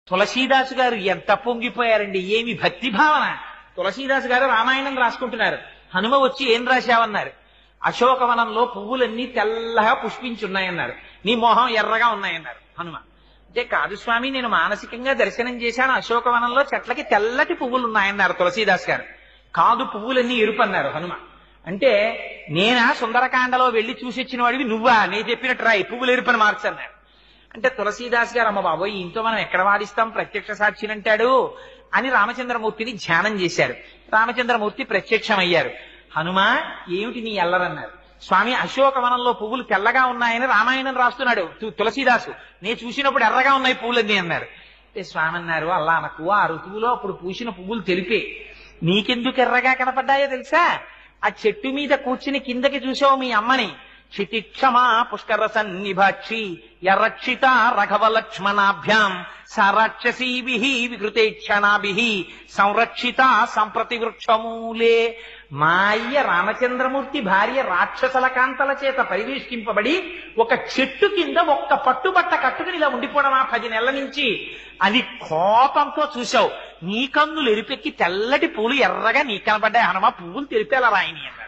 తులసీదాసు గారు ఎంత పొంగిపోయారండి, ఏమి భక్తి భావన. తులసీదాసు గారు రామాయణం రాసుకుంటున్నారు. హనుమ వచ్చి ఏం రాశావన్నారు. అశోకవనంలో పువ్వులన్నీ తెల్లగా పుష్పించున్నాయన్నారు. నీ మొహం ఎర్రగా ఉన్నాయన్నారు హనుమ. అంటే కాదు స్వామి, నేను మానసికంగా దర్శనం చేశాను, అశోకవనంలో చెట్లకి తెల్లటి పువ్వులు ఉన్నాయన్నారు తులసీదాస్ గారు. కాదు, పువ్వులన్నీ ఎరుపు అన్నారు హనుమ. అంటే నేనా సుందరకాండలో వెళ్లి చూసి వచ్చిన వాడివి నువ్వా, నేను చెప్పినట్టు రాయి పువ్వులు ఎరుపని మార్చన్నారు. అంటే తులసీదాస్ గారు అమ్మ బాబోయ్ ఇంతో మనం ఎక్కడ వాదిస్తాం, ప్రత్యక్ష సాక్షిని అంటాడు అని రామచంద్రమూర్తిని ధ్యానం చేశారు. రామచంద్రమూర్తి ప్రత్యక్షమయ్యారు. హనుమ ఏమిటి నీ ఎల్లరన్నారు. స్వామి అశోకవనంలో పువ్వులు తెల్లగా ఉన్నాయని రామాయణం రాస్తున్నాడు తులసీదాసు, నేను చూసినప్పుడు ఎర్రగా ఉన్నాయి పువ్వులన్నీ అన్నారు. అంటే స్వామి అన్నారు, అల్లా అనకు, ఆ ఋతువులో అప్పుడు పూసిన పువ్వులు తెలిపే, నీకెందుకు ఎర్రగా కనపడ్డాయో తెలుసా, ఆ చెట్టు మీద కూర్చుని కిందకి చూసావు మీ అమ్మని, క్షితిక్షమా పుష్కర సన్నిభాక్షి యరక్షిత రఘవ లక్ష్మణాభ్యాం సరాక్షసీభి వికృతేక్షణాభి సంరక్షిత సంప్రతి వృక్షమూలే. మా అయ్య రామచంద్రమూర్తి భార్య రాక్షసల కాంతల చేత పరివేష్టింపబడి ఒక చెట్టు కింద ఒక్క పట్టుబట్ట కట్టుకుని ఇలా ఉండిపోవడమా 10 నెలల నుంచి, అది కోపంతో చూశావు, నీ కన్నులు ఎరిపెక్కి తెల్లటి పూలు ఎర్రగా నీ కనబడ్డాయి హనుమ, పువ్వులు తెలిపేలా రాయని అన్నారు.